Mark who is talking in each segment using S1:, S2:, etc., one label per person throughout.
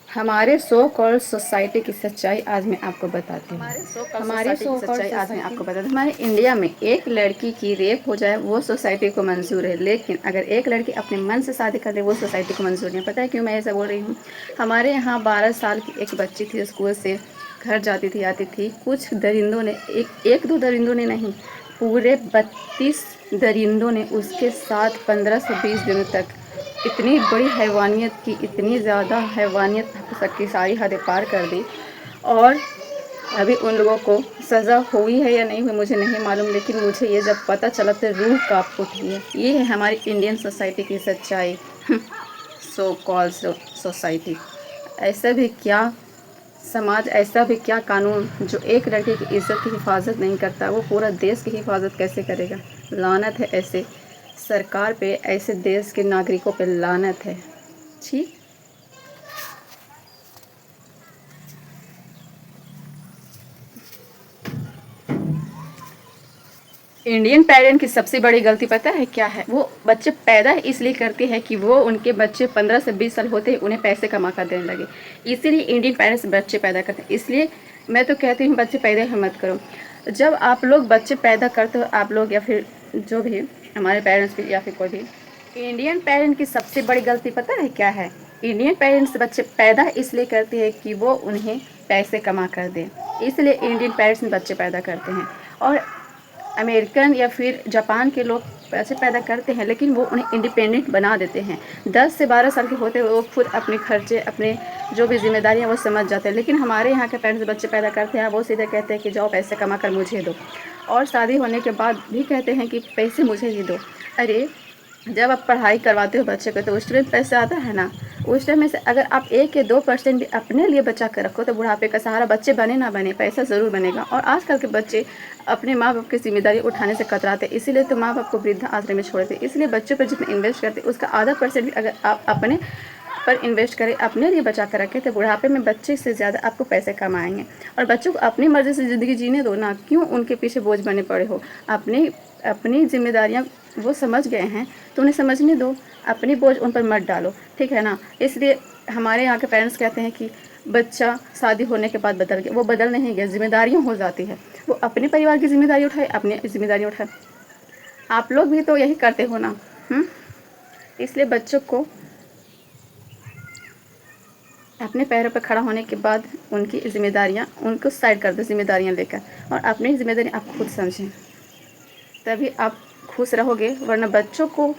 S1: हमारे so called society की सच्चाई आज मैं आपको बताती हूँ।
S2: हमारी
S1: सच्चाई आज मैं आपको बताती हूँ। हमारे इंडिया में एक लड़की की रेप हो जाए वो सोसाइटी को मंजूर है, लेकिन अगर एक लड़की अपने मन से शादी कर ले वो सोसाइटी को मंजूर नहीं। पता है क्यों मैं ऐसा बोल रही हूँ? हमारे यहाँ 12 साल की एक बच्ची थी, स्कूल से घर जाती थी आती थी, कुछ दरिंदों ने एक दो दरिंदों ने नहीं, पूरे 32 दरिंदों ने उसके साथ 15 से 20 दिनों तक इतनी बड़ी हैवानियत की, इतनी ज़्यादा हैवानियत की सारी हदें पार कर दी। और अभी उन लोगों को सज़ा हुई है या नहीं हुई मुझे नहीं मालूम, लेकिन मुझे ये जब पता चला तो रूह काँप उठी है। ये है हमारी इंडियन सोसाइटी की सच्चाई। So called society. ऐसा भी क्या समाज, ऐसा भी क्या कानून जो एक लड़के की इज्जत की हिफाजत नहीं करता, वो पूरा देश की हिफाजत कैसे करेगा? लानत है ऐसे सरकार पे, ऐसे देश के नागरिकों पे लानत है। छी। इंडियन पेरेंट की सबसे बड़ी गलती पता है क्या है? वो बच्चे पैदा इसलिए करते हैं कि वो उनके बच्चे 15 से 20 साल होते ही उन्हें पैसे कमा कर देने लगे। इसीलिए इंडियन पेरेंट्स बच्चे पैदा करते हैं। इसलिए मैं तो कहती हूँ बच्चे पैदा ही मत करो। जब आप लोग बच्चे पैदा करते हो, आप लोग या फिर जो भी हमारे पेरेंट्स भी या फिर कोई भी, इंडियन पेरेंट की सबसे बड़ी गलती पता है क्या है? इंडियन पेरेंट्स बच्चे पैदा इसलिए करते हैं कि वो उन्हें पैसे कमा कर दें। इसलिए इंडियन पेरेंट्स बच्चे पैदा करते हैं। और अमेरिकन या फिर जापान के लोग पैसे पैदा करते हैं, लेकिन वो उन्हें इंडिपेंडेंट बना देते हैं। 10 से 12 साल के होते हुए वो खुद अपने खर्चे, अपने जो भी जिम्मेदारियां वो समझ जाते हैं। लेकिन हमारे यहाँ के पेरेंट्स बच्चे पैदा करते हैं, वो सीधे कहते हैं कि जाओ पैसे कमा कर मुझे दो, और शादी होने के बाद भी कहते हैं कि पैसे मुझे ही दो। अरे, जब आप पढ़ाई करवाते हो बच्चे को तो उस टाइम पैसे आता है ना, उस टाइम में से अगर आप 1 या 2% भी अपने लिए बचा कर रखो तो बुढ़ापे का सहारा, बच्चे बने ना बने, पैसा ज़रूर बनेगा। और आजकल के बच्चे अपने माँ बाप की जिम्मेदारी उठाने से कतराते, इसीलिए तो माँ बाप को वृद्धा आश्रम में छोड़ते। इसलिए बच्चों पर जितना इन्वेस्ट करते उसका आधा % भी अगर आप अपने पर इन्वेस्ट करें, अपने लिए बचा कर रखें, तो बुढ़ापे में बच्चे से ज़्यादा आपको पैसे कमाएंगे। और बच्चों को अपनी मर्ज़ी से ज़िंदगी जीने दो ना, क्यों उनके पीछे बोझ बने पड़े हो? अपनी अपनी जिम्मेदारियाँ वो समझ गए हैं तो उन्हें समझने दो, अपनी बोझ उन पर मत डालो, ठीक है ना? इसलिए हमारे यहाँ के पेरेंट्स कहते हैं कि बच्चा शादी होने के बाद बदल गया। वो बदल नहीं गया, जिम्मेदारियाँ हो जाती है। वो अपने परिवार की जिम्मेदारी उठाए, अपनी जिम्मेदारी उठाए। आप लोग भी तो यही करते हो ना। इसलिए बच्चों को अपने पैरों पर खड़ा होने के बाद उनकी जिम्मेदारियाँ उनको साइड कर दो, जिम्मेदारियाँ लेकर, और अपनी जिम्मेदारी आप खुद समझें, तभी आप खुश रहोगे। वरना बच्चों को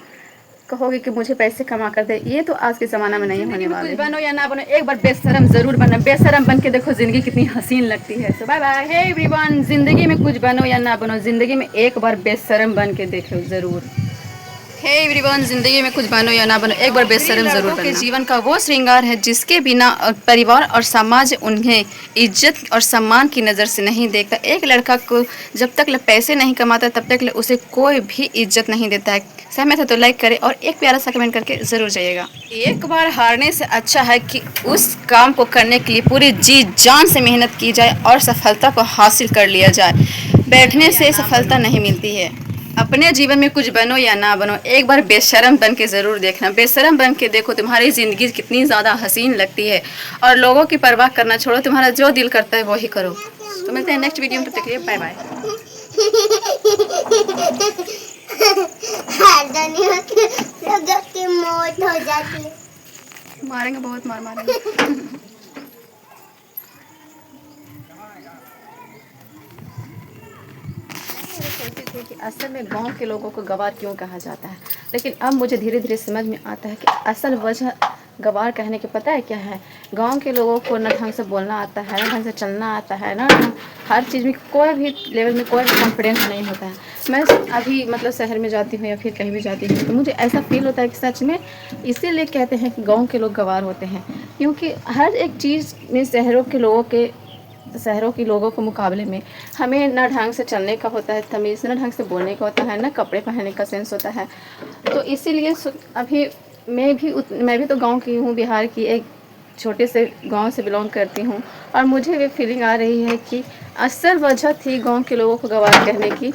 S1: कहोगे कि मुझे पैसे कमा कर दे, ये तो आज के ज़माना में नहीं होने वाला है। बनो या ना बनो, एक बार बेशरम ज़रूर बनना। बेशरम बन के देखो ज़िंदगी कितनी हसीन लगती है। तो बाय बाय। हे एवरीवन, ज़िंदगी में कुछ बनो या ना बनो, ज़िंदगी में एक बार बेशरम बन के देखो ज़रूर। हे एवरीवन, जिंदगी में कुछ बनो या ना बनो, एक बार बेशरम जरूर बनना। के जीवन का वो श्रृंगार है जिसके बिना परिवार और समाज उन्हें इज्जत और सम्मान की नज़र से नहीं देखता। एक लड़का को जब तक पैसे नहीं कमाता तब तक उसे कोई भी इज्जत नहीं देता है। सहमत है तो लाइक करें और एक प्यारा सा कमेंट करके ज़रूर जाइएगा। एक बार हारने से अच्छा है कि उस काम को करने के लिए पूरी जी जान से मेहनत की जाए और सफलता को हासिल कर लिया जाए। बैठने से सफलता नहीं मिलती है। अपने जीवन में कुछ बनो या ना बनो, एक बार बेशरम बन के ज़रूर देखना। बेशरम बन के देखो, तुम्हारी ज़िंदगी कितनी ज़्यादा हसीन लगती है। और लोगों की परवाह करना छोड़ो, तुम्हारा जो दिल करता है वही करो। तो मिलते हैं नेक्स्ट वीडियो में, तब तक के लिए बाय बाय। मौत हो जाती है। मारेंगे, बहुत मार मारेंगे। सोचती थी कि असल में गांव के लोगों को गवार क्यों कहा जाता है, लेकिन अब मुझे धीरे धीरे समझ में आता है कि असल वजह गवार कहने की पता है क्या है? गांव के लोगों को न ढंग से बोलना आता है, न ढंग से चलना आता है, ना हर चीज़ में कोई भी लेवल में कोई भी कॉन्फिडेंस नहीं होता है। मैं अभी मतलब शहर में जाती हूँ या फिर कहीं भी जाती हूँ तो मुझे ऐसा फील होता है कि सच में इसीलिए कहते हैं कि गाँव के लोग गवार होते हैं, क्योंकि हर एक चीज़ में शहरों के लोगों के मुकाबले में हमें ना ढंग से चलने का होता है तमीज़, ना ढंग से बोलने का होता है, ना कपड़े पहनने का सेंस होता है। तो इसीलिए अभी मैं भी तो गांव की हूँ, बिहार की एक छोटे से गांव से बिलोंग करती हूँ। और मुझे भी फीलिंग आ रही है कि असल वजह थी गांव के लोगों को गवार कहने की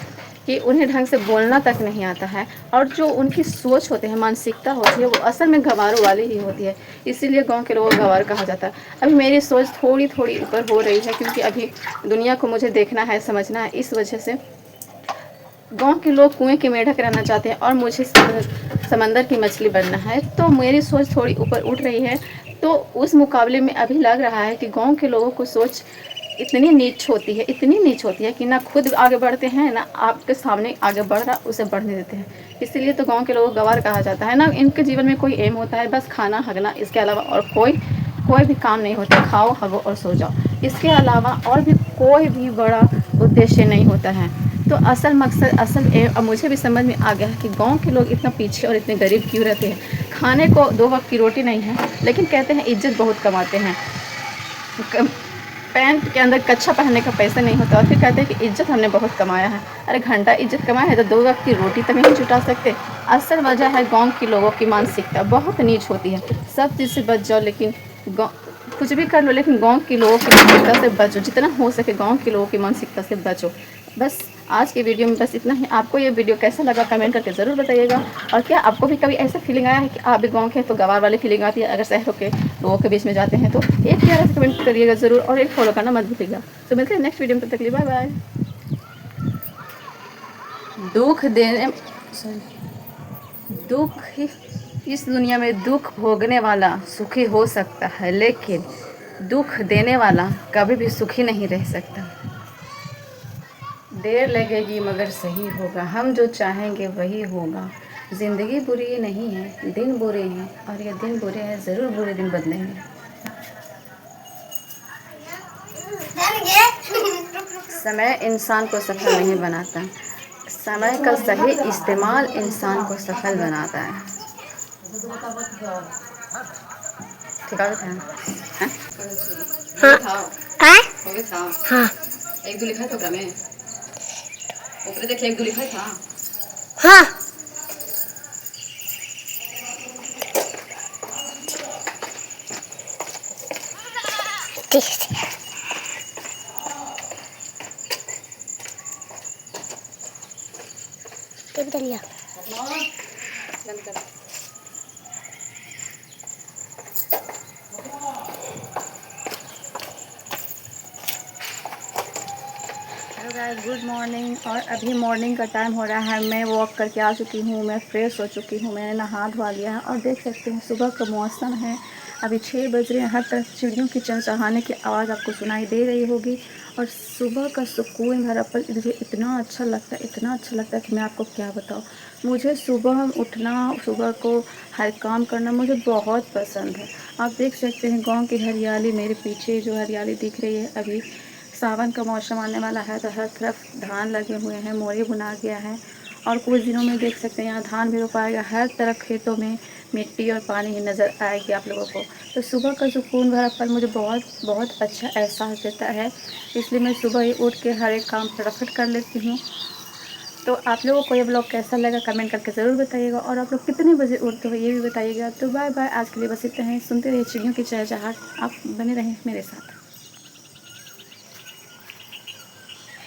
S1: कि उन्हें ढंग से बोलना तक नहीं आता है, और जो उनकी सोच होती है, मानसिकता होती है, वो असल में गँवारों वाली ही होती है। इसीलिए गाँव के लोगों को गँवार कहा जाता है। अभी मेरी सोच थोड़ी थोड़ी ऊपर हो रही है, क्योंकि अभी दुनिया को मुझे देखना है, समझना है। इस वजह से गांव के लोग कुएं के मेढक रहना चाहते हैं और मुझे समंदर की मछली बनना है। तो मेरी सोच थोड़ी ऊपर उठ रही है। तो उस मुकाबले में अभी लग रहा है कि गांव के लोगों को सोच इतनी नीच होती है, इतनी नीच होती है कि ना खुद आगे बढ़ते हैं, ना आपके सामने आगे बढ़ रहा उसे बढ़ने देते हैं। इसीलिए तो गांव के लोगों को गँवार कहा जाता है ना। इनके जीवन में कोई एम होता है, बस खाना हगना, इसके अलावा और कोई भी काम नहीं होता। खाओ, हगो और सो जाओ, इसके अलावा और भी कोई भी बड़ा उद्देश्य नहीं होता है। तो असल मकसद, असल एम अब मुझे भी समझ में आ गया है कि गांव के लोग इतना पीछे और इतने गरीब क्यों रहते हैं। खाने को 2 वक्त की रोटी नहीं है, लेकिन कहते हैं इज्जत बहुत कमाते हैं। पैंट के अंदर कच्छा पहनने का पैसा नहीं होता, और फिर कहते हैं कि इज्जत हमने बहुत कमाया है। अरे घंटा इज्जत कमाया है तो 2 वक्त की रोटी तक नहीं जुटा सकते। असल वजह है गांव के लोगों की मानसिकता बहुत नीच होती है। सब चीज़ से बच जाओ, लेकिन कुछ भी कर लो, लेकिन गांव के लोगों की मानसिकता से बचो। जितना हो सके गांव के लोगों की मानसिकता से बचो। बस आज के वीडियो में बस इतना ही। आपको ये वीडियो कैसा लगा कमेंट करके ज़रूर बताइएगा। और क्या आपको भी कभी ऐसा फीलिंग आया है कि आप भी गांव के हैं तो गँवार वाली फीलिंग आती है? अगर शहरों के लोगों के बीच में जाते हैं तो एक प्यारा सा कमेंट करिएगा ज़रूर, और एक फॉलो करना मत भूलिएगा। तो मिलते हैं नेक्स्ट वीडियो में, तब तक के लिए बाय बाय। दुख देने दुख ही इस दुनिया में दुख भोगने वाला सुखी हो सकता है, लेकिन दुख देने वाला कभी भी सुखी नहीं रह सकता। देर लगेगी मगर सही होगा, हम जो चाहेंगे वही होगा। ज़िंदगी बुरी नहीं है, दिन बुरे हैं, और ये दिन बुरे हैं, ज़रूर बुरे दिन बदलेंगे। समय इंसान को सफल नहीं बनाता, समय का सही इस्तेमाल इंसान को सफल बनाता है। ठीक है? हाँ हाँ हाँ, एक दो लिखा था में ऊपर देखिए, एक दो लिखा था। हाँ ठीक है। Guys, good morning. और अभी मॉर्निंग का टाइम हो रहा है। मैं वॉक करके आ चुकी हूँ, मैं फ्रेश हो चुकी हूँ, मैंने नहा धोवा लिया है। और देख सकते हैं सुबह का मौसम है, अभी 6 बज रहे हैं। हर तरफ चिड़ियों की चहचहाने की आवाज़ आपको सुनाई दे रही होगी। और सुबह का सुकून भरा पल मुझे इतना अच्छा लगता है, इतना अच्छा लगता है कि मैं आपको क्या बताऊँ। मुझे सुबह उठना, सुबह को हर काम करना मुझे बहुत पसंद है। आप देख सकते हैं गाँव की हरियाली, मेरे पीछे जो हरियाली दिख रही है। अभी सावन का मौसम आने वाला है तो हर तरफ धान लगे हुए हैं, मोरे बुना गया है। और कुछ दिनों में देख सकते हैं यहाँ धान भी रोपाएगा। हर तरफ खेतों में मिट्टी और पानी ही नज़र आएगी आप लोगों को। तो सुबह का सुकून भरा पल मुझे बहुत बहुत अच्छा एहसास देता है। इसलिए मैं सुबह ही उठ के हर एक काम फटाफट कर लेती हूँ। तो आप लोगों को ये ब्लॉग कैसा लगा कमेंट करके ज़रूर बताइएगा। और आप लोग कितने बजे उठते हो ये भी बताइएगा। तो बाय बाय, आज के लिए बस इतना ही। सुनते रहिए चिड़ियों की चहचहाट, आप बने रहें मेरे साथ।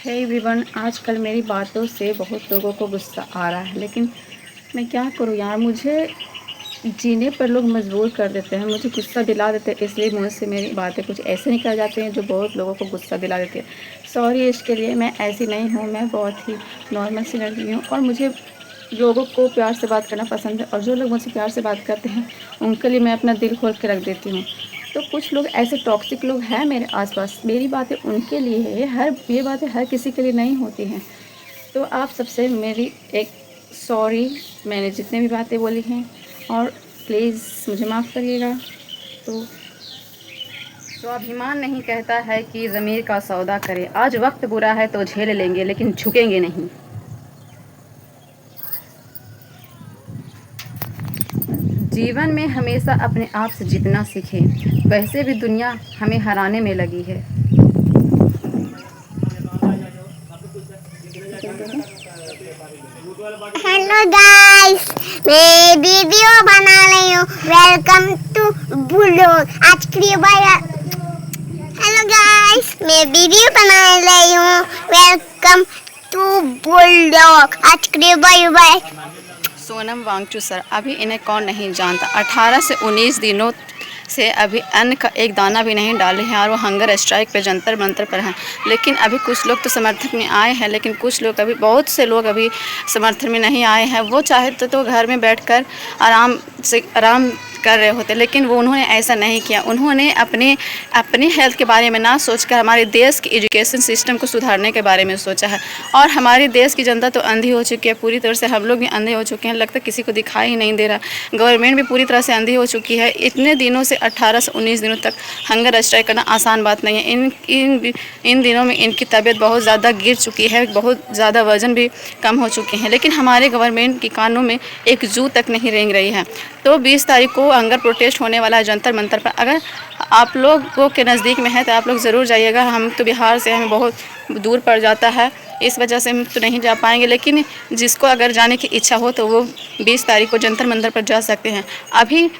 S1: हे एवरीवन, आजकल मेरी बातों से बहुत लोगों को गुस्सा आ रहा है, लेकिन मैं क्या करूँ यार, मुझे जीने पर लोग मजबूर कर देते हैं, मुझे गुस्सा दिला देते हैं। इसलिए मुझसे मेरी बातें कुछ ऐसे निकल जाती हैं जो बहुत लोगों को गुस्सा दिला देती है। सॉरी इसके लिए, मैं ऐसी नहीं हूँ, मैं बहुत ही नॉर्मल सी लड़की हूँ। और मुझे लोगों को प्यार से बात करना पसंद है, और जो लोग मुझसे प्यार से बात करते हैं उनके लिए मैं अपना दिल खोल के रख देती हूँ। तो कुछ लोग ऐसे टॉक्सिक लोग हैं मेरे आसपास, मेरी बातें उनके लिए है, ये बातें हर किसी के लिए नहीं होती हैं। तो आप सबसे मेरी एक सॉरी, मैंने जितने भी बातें बोली हैं, और प्लीज़ मुझे माफ़ करिएगा। तो स्वाभिमान नहीं कहता है कि ज़मीर का सौदा करे। आज वक्त बुरा है तो झेल लेंगे, लेकिन झुकेंगे नहीं। जीवन में हमेशा अपने आप से जीतना सीखें, वैसे भी दुनिया हमें हराने में लगी है। हेलो गाइस, मैं वीडियो बना रही हूँ। Welcome to blog. आज के लिए बाय। हेलो गाइस, मैं वीडियो बना रही हूँ। वेलकम
S2: तू बोल दो आज के लिए bye bye.
S1: Sonam Wangchuk sir, अभी इन्हें कौन नहीं जानता। 18 से 19 दिनों से अभी अन्न का एक दाना भी नहीं डाले हैं और वो हंगर स्ट्राइक पे जंतर मंतर पर हैं। लेकिन अभी कुछ लोग तो समर्थन में आए हैं, लेकिन कुछ लोग अभी, बहुत से लोग अभी समर्थन में नहीं आए हैं। वो चाहे तो घर में बैठकर आराम कर रहे होते, लेकिन वो उन्होंने ऐसा नहीं किया। उन्होंने अपने हेल्थ के बारे में ना सोचकर हमारे देश के एजुकेशन सिस्टम को सुधारने के बारे में सोचा है। और हमारे देश की जनता तो अंधी हो चुकी है पूरी तरह से, हम लोग भी अंधे हो चुके हैं, लगता है किसी को दिखाई ही नहीं दे रहा। गवर्नमेंट भी पूरी तरह से अंधी हो चुकी है। इतने दिनों से 18 से 19 दिनों तक हंगर स्ट्राइक करना आसान बात नहीं है। इन दिनों में इनकी तबीयत बहुत ज़्यादा गिर चुकी है, बहुत ज़्यादा वजन भी कम हो चुके हैं, लेकिन हमारे गवर्नमेंट की कानों में एक जू तक नहीं रेंग रही है। तो 20 तारीख को हंगर प्रोटेस्ट होने वाला है जंतर मंतर पर। अगर आप लोगों के नज़दीक में है तो आप लोग ज़रूर जाइएगा। हम तो बिहार से, हमें बहुत दूर पड़ जाता है, इस वजह से हम तो नहीं जा पाएंगे, लेकिन जिसको अगर जाने की इच्छा हो तो वो 20 तारीख को जंतर मंतर पर जा सकते हैं। अभी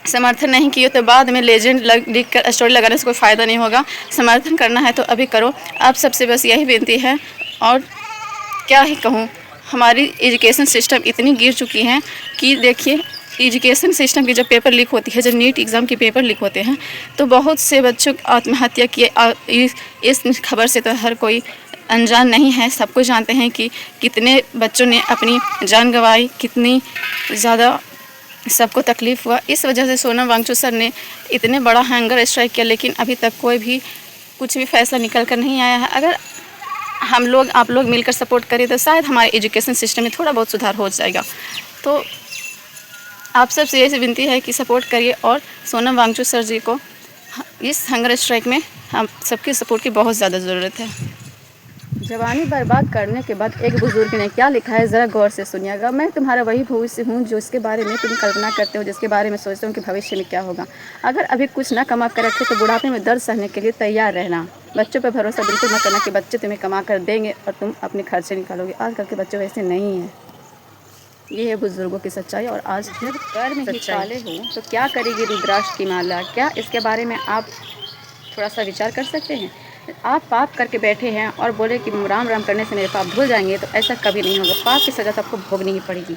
S1: समर्थन नहीं किए तो बाद में लेजेंड लिख कर स्टोरी लगाने से कोई फ़ायदा नहीं होगा। समर्थन करना है तो अभी करो। आप सबसे बस यही विनती है, और क्या ही कहूँ, हमारी एजुकेशन सिस्टम इतनी गिर चुकी है कि देखिए, एजुकेशन सिस्टम की जब पेपर लीक होती है, जब नीट एग्ज़ाम के पेपर लीक होते हैं, तो बहुत से बच्चों की आत्महत्या किए। इस खबर से तो हर कोई अनजान नहीं है, सब कुछ जानते हैं कि कितने बच्चों ने अपनी जान गंवाई, कितनी ज़्यादा सबको तकलीफ़ हुआ। इस वजह से सोनम वांगचुक सर ने इतने बड़ा हंगर स्ट्राइक किया, लेकिन अभी तक कोई भी कुछ भी फैसला निकल कर नहीं आया है। अगर हम लोग, आप लोग मिलकर सपोर्ट करें तो शायद हमारे एजुकेशन सिस्टम में थोड़ा बहुत सुधार हो जाएगा। तो आप सबसे यही विनती है कि सपोर्ट करिए, और सोनम वांगचुक सर जी को इस हंगर स्ट्राइक में हम सबकी सपोर्ट की बहुत ज़्यादा ज़रूरत है। जवानी बर्बाद करने के बाद एक बुजुर्ग ने क्या लिखा है, ज़रा गौर से सुनिएगा। मैं तुम्हारा वही भविष्य हूँ जो इसके बारे में तुम कल्पना करते हो, जिसके बारे में सोचते हो कि भविष्य में क्या होगा। अगर अभी कुछ ना कमा कर रखे तो बुढ़ापे में दर्द सहने के लिए तैयार रहना। बच्चों पर भरोसा बिल्कुल मत करना कि बच्चे तुम्हें कमा कर देंगे और तुम अपने खर्चे निकालोगे। आजकल के बच्चे वैसे नहीं हैं। ये है बुजुर्गों की सच्चाई। और आज जब कर्म ही काले हो तो क्या करेगी रुद्राक्ष की माला? क्या इसके बारे में आप थोड़ा सा विचार कर सकते हैं? आप पाप करके बैठे हैं और बोले कि राम राम करने से मेरे पाप धुल जाएंगे, तो ऐसा कभी नहीं होगा। पाप की सज़ा तो आपको भोगनी ही पड़ेगी।